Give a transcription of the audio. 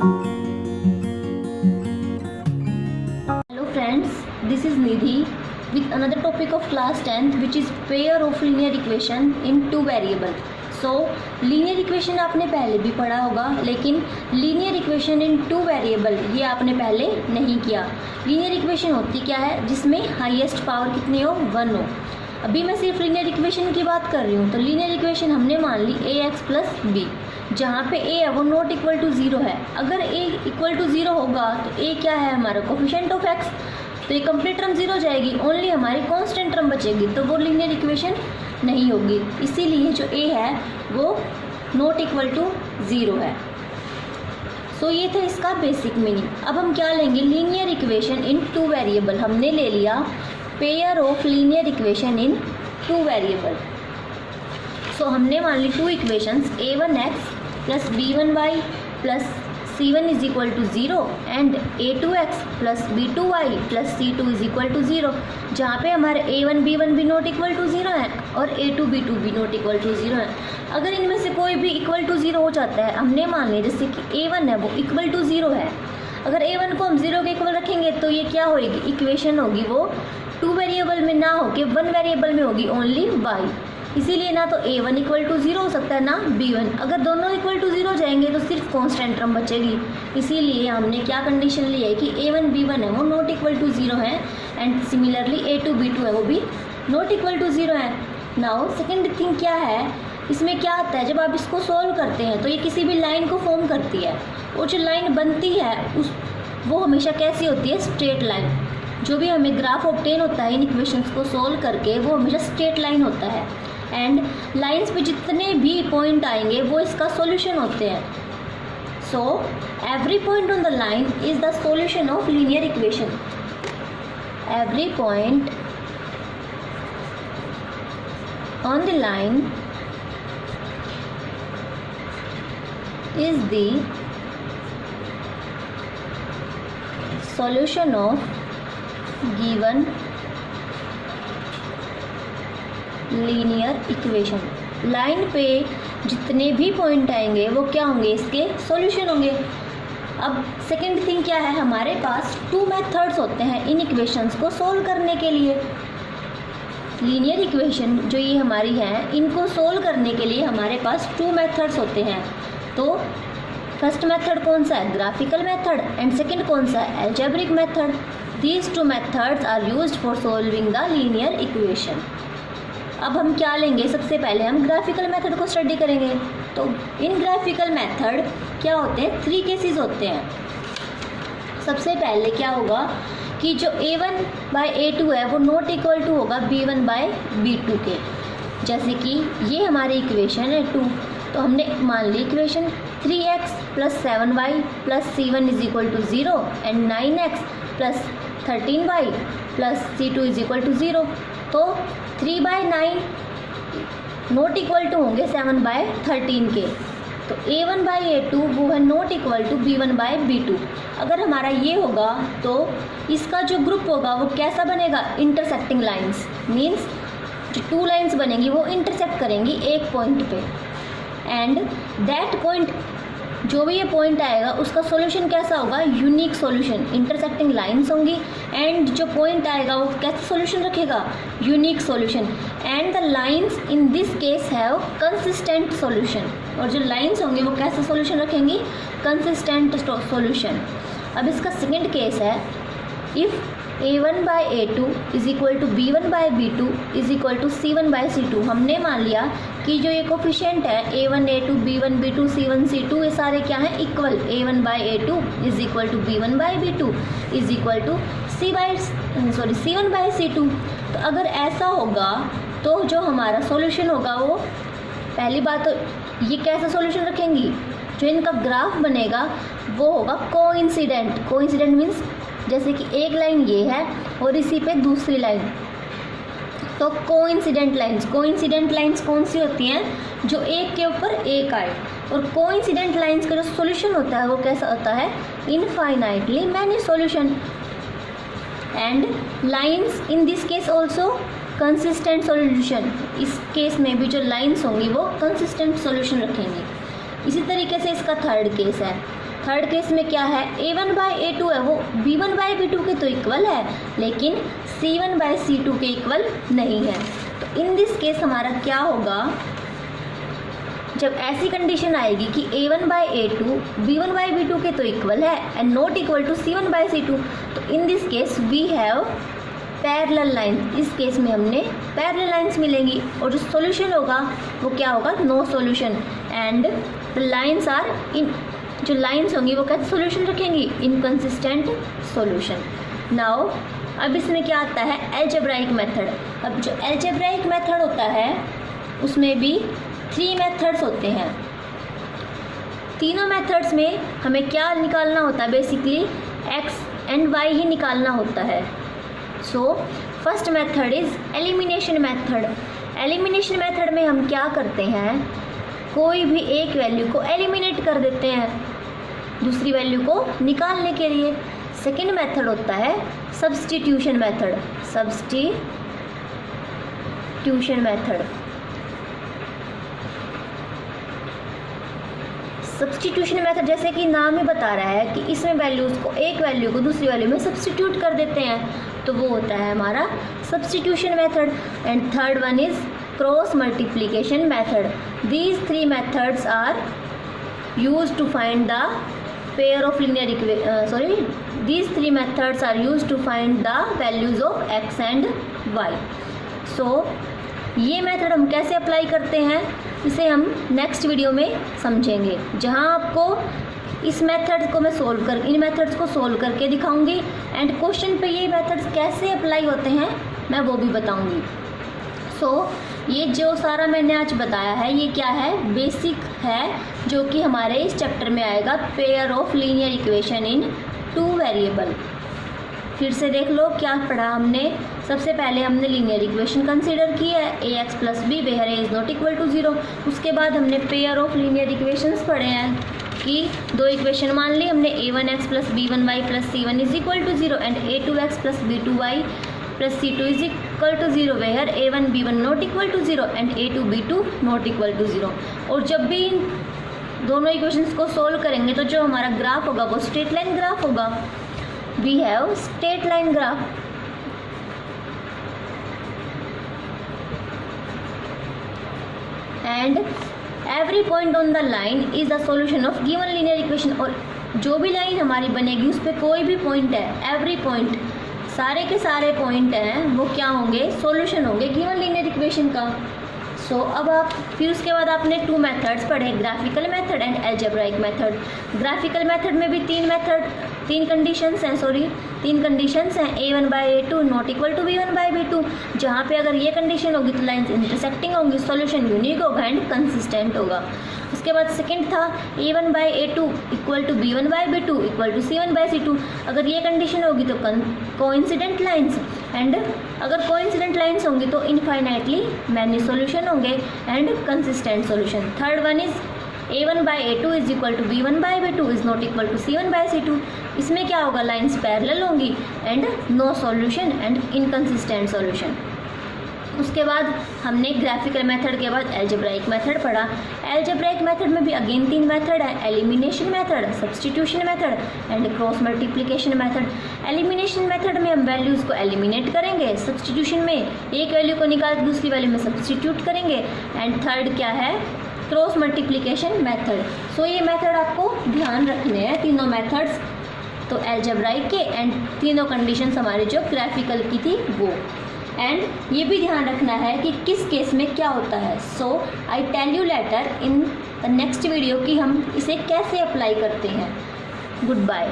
Hello friends, this is Nidhi with another topic of class 10th which is pair of linear equation in two variable. So linear equation आपने पहले भी पढ़ा होगा, लेकिन linear equation in two variable ये आपने पहले नहीं किया। linear equation होती क्या है, जिसमें हाईएस्ट पावर कितनी हो, 1 हो। अभी मैं सिर्फ linear equation की बात कर रही हूँ। तो linear equation हमने मान ली ax प्लस b, जहाँ पे a है वो नॉट इक्वल टू 0 है। अगर a इक्वल टू 0 होगा तो a क्या है हमारा कोफिशिएंट ऑफ x, तो ये कंप्लीट टर्म 0 हो जाएगी, ओनली हमारी कांस्टेंट टर्म बचेगी, तो वो लीनियर इक्वेशन नहीं होगी। इसीलिए जो a है वो नॉट इक्वल टू 0 है। सो ये था इसका बेसिक मीनिंग। अब हम क्या लेंगे, linear equation in two variable. हमने ले लिया pair of linear equation in two variable. So हमने मान ली two equations a1x plus b1y plus c1 is equal to 0 and a2x plus b2y plus c2 is equal to 0, जहाँ पे हमारे a1 b1 भी नॉट इक्वल टू 0 है और a2 b2 भी नॉट इक्वल टू 0 है। अगर इनमें से कोई भी इक्वल टू 0 हो जाता है, हमने मान लिया जैसे कि a1 है वो इक्वल टू 0 है, अगर a1 को हम 0 के इक्वल रखेंगे तो ये क्या होगी, इक्वेशन होगी वो टू वेरिएबल में ना होके वन वेरिएबल में होगी, ओनली y। इसीलिए ना तो a1 इक्वल टू 0 हो सकता है ना b1। अगर दोनों इक्वल टू 0 हो जाएंगे तो सिर्फ कांस्टेंट टर्म बचेगी। इसीलिए हमने क्या कंडीशन ली है कि a1 b1 है वो नॉट इक्वल टू 0 है एंड सिमिलरली a2 b2 है वो भी नॉट इक्वल टू 0 है। नाउ सेकेंड थिंग क्या है, इसमें क्या आता है, जब आप इसको सॉल्व करते हैं तो ये किसी भी लाइन को फॉर्म करती है, और जो लाइन बनती है वो हमेशा कैसी होती है, स्ट्रेट लाइन। जो भी हमें ग्राफ ऑब्टेन होता है इन इक्वेशंस को सॉल्व करके वो हमेशा स्ट्रेट लाइन होता है, एंड लाइंस पे जितने भी पॉइंट आएंगे वो इसका सॉल्यूशन होते हैं। So every point on the line is the solution of linear equation. Every point on the line is the solution of given linear equation. Line पे जितने भी पॉइंट आएंगे वो क्या होंगे, इसके सॉल्यूशन होंगे। अब सेकेंड थिंग क्या है, हमारे पास टू मेथड्स होते हैं इन इक्वेशंस को सॉल्व करने के लिए। लीनियर इक्वेशन जो ये हमारी है, इनको सॉल्व करने के लिए हमारे पास टू मेथड्स होते हैं। तो फर्स्ट मेथड कौन सा है, ग्राफिकल मेथड, एंड सेकंड कौन सा है, algebraic method. These two methods are used for solving the linear equation. अब हम क्या लेंगे, सबसे पहले हम ग्राफिकल मेथड को स्टडी करेंगे। तो इन ग्राफिकल मेथड क्या होते हैं, थ्री केसेस होते हैं। सबसे पहले क्या होगा कि जो a1 बाय a2 है वो नॉट इक्वल टू होगा b1 बाय b2 के। जैसे कि ये हमारी इक्वेशन है 2, तो हमने मान ली equation 3x plus 7y plus c1 is equal to 0 and 9x plus 13y plus c2 is equal to 0। तो 3 बाई 9 नॉट इक्वल टू होंगे 7 बाय 13 के। तो a1 बाई a2 वो है not equal to b1 by b2। अगर हमारा ये होगा तो इसका जो ग्रुप होगा वो कैसा बनेगा, इंटरसेक्टिंग लाइंस। मीन्स जो टू लाइंस बनेंगी वो इंटरसेक्ट करेंगी एक पॉइंट पे, एंड दैट पॉइंट जो भी ये पॉइंट आएगा उसका सॉल्यूशन कैसा होगा, यूनिक सॉल्यूशन। इंटरसेक्टिंग लाइंस होंगी एंड जो पॉइंट आएगा वो कैसा सॉल्यूशन रखेगा, unique solution. And the lines in this case have consistent solution, और जो लाइंस होंगी वो कैसा सॉल्यूशन रखेंगी, कंसिस्टेंट सॉल्यूशन। अब इसका सेकेंड केस है, if a1 by a2 is equal to b1 by b2 is equal to c1 by c2। हमने मान लिया कि जो ये कोफिशिएंट है a1 a2 b1 b2 c1 c2 ये सारे क्या हैं, equal. a1 by a2 is equal to b1 by b2 is equal to c1 by c2। तो अगर ऐसा होगा तो जो हमारा सॉल्यूशन होगा वो, पहली बात तो ये कैसा सॉल्यूशन रखेंगी, जो इनका ग्राफ बनेगा वो होगा कोइंसिडेंट। कोइंसिडेंट मीन्स जैसे कि एक लाइन ये है और इसी पे दूसरी लाइन, तो कोइंसिडेंट लाइंस कौन सी होती हैं, जो एक के ऊपर एक आए। और कोइंसिडेंट लाइंस का जो सॉल्यूशन होता है वो कैसा होता है, infinitely many solution. And lines in this case also consistent solution. इस केस में भी जो लाइंस होंगी वो कंसिस्टेंट सॉल्यूशन रखेंगी। इसी तरीके से इसका थर्ड केस है, थर्ड केस में क्या है, a1/a2 है वो b1/b2 के तो इक्वल है, लेकिन c1/c2 के इक्वल नहीं है। तो इन दिस केस हमारा क्या होगा, जब ऐसी कंडीशन आएगी कि a1/a2 b1/b2 के तो इक्वल है and not equal to c1/c2, तो in this case we have parallel line. इस केस में हमने पैरेलल लाइंस मिलेंगी और जो सॉल्यूशन होगा वो क्या होगा, no solution. And the lines are in, जो लाइंस होंगी वो कैसे सॉल्यूशन रखेंगी, इनकंसिस्टेंट सॉल्यूशन। नाउ अब इसमें क्या आता है, अलजेब्राइक मेथड। अब जो अलजेब्राइक मेथड होता है उसमें भी 3 मेथड्स होते हैं। तीनों मेथड्स में हमें क्या निकालना होता है, बेसिकली x एंड y ही निकालना होता है। So first method is elimination method. Elimination method में हम क्या करते हैं, कोई भी एक वैल्यू को एलिमिनेट कर देते हैं दूसरी वैल्यू को निकालने के लिए। सेकेंड मेथड होता है substitution method. Substitution method, substitution method जैसे कि नाम ही बता रहा है कि इसमें वैल्यूज़ को, एक वैल्यू को दूसरी वैल्यू में सब्स्टिट्यूट कर देते हैं, तो वो होता है हमारा substitution method. And third one is cross multiplication method. These 3 methods are used to find the pair of linear these 3 methods are used to find the values of x and y. So ये method हम कैसे apply करते हैं इसे हम next video में समझेंगे, जहाँ आपको इस मेथड को मैं इन मेथड्स को सोल्व करके दिखाऊंगी एंड क्वेश्चन पे ये मेथड्स कैसे अप्लाई होते हैं मैं वो भी बताऊंगी। ये जो सारा मैंने आज बताया है ये क्या है, बेसिक है, जो कि हमारे इस चैप्टर में आएगा, pair of linear equation in 2 variable. फिर से देख लो क्या पढ़ा हमने। सबसे पहले हमने लीनियर इक्वेशन कंसीडर की है, ax + b where a is not equal to 0। उसके बाद हमने पेयर ऑफ लीनियर इक्वेशंस पढ़े हैं कि 2 इक्वेशन मान ली हमने, a1x + b1y + c1 is equal to 0 and a2x + b2y + c2 is equal to 0 where a1 b1 not equal to 0 and a2 b2 not equal to 0। और जब भी इन दोनों इक्वेशंस को सोल्व करेंगे तो जो हमारा ग्राफ होगा वो स्ट्रेट लाइन ग्राफ होगा। We have straight line graph. And every point on the line is the solution of given linear equation. और जो भी लाइन हमारी बनेगी उस पर कोई भी पॉइंट है, एवरी पॉइंट, सारे के सारे पॉइंट हैं वो क्या होंगे, सॉल्यूशन होंगे गिवन लीनियर इक्वेशन का। अब आप फिर उसके बाद आपने 2 मेथड्स पढ़े, graphical method and algebraic method. Graphical method में भी 3 कंडीशंस हैं, a1/a2 not equal to b1/b2, जहाँ पे अगर ये कंडीशन होगी तो लाइंस इंटरसेक्टिंग होंगी, सॉल्यूशन यूनिक होगा एंड कंसिस्टेंट होगा। उसके बाद सेकंड था a1/a2 equal to b1/b2 equal to c1/c2। अगर ये कंडीशन होगी तो कोइंसिडेंट लाइंस, एंड अगर कोइंसिडेंट लाइंस होंगी तो इनफाइनाइटली मैनी सॉल्यूशन होंगे and consistent solution. Third one is a1/a2 is equal to b1/b2 is not equal to c1/c2। इसमें क्या होगा, लाइंस पैरेलल होंगी and no solution and inconsistent solution. उसके बाद हमने ग्राफिकल मेथड के बाद अलजेब्राइक मेथड पढ़ा। अलजेब्राइक मेथड में भी अगेन 3 मेथड है, elimination method, substitution method and cross multiplication method. Elimination method में हम वैल्यूज़ को एलिमिनेट करेंगे, सब्स्टिट्यूशन में एक वैल्यू को निकाल के दूसरी वैल्यू में सब्स्टिट्यूट करेंगे, एंड थर्ड क्या है, क्रॉस मल्टीप्लिकेशन मेथड। ये मेथड आपको ध्यान रखने हैं, तीनों मेथड्स, तो अलजेब्राइक के एंड तीनों कंडीशंस हमारे जो ग्राफिकल की थी वो। एंड ये भी ध्यान रखना है कि किस केस में क्या होता है। I tell you later in the next video कि हम इसे कैसे अप्लाई करते हैं। Good bye.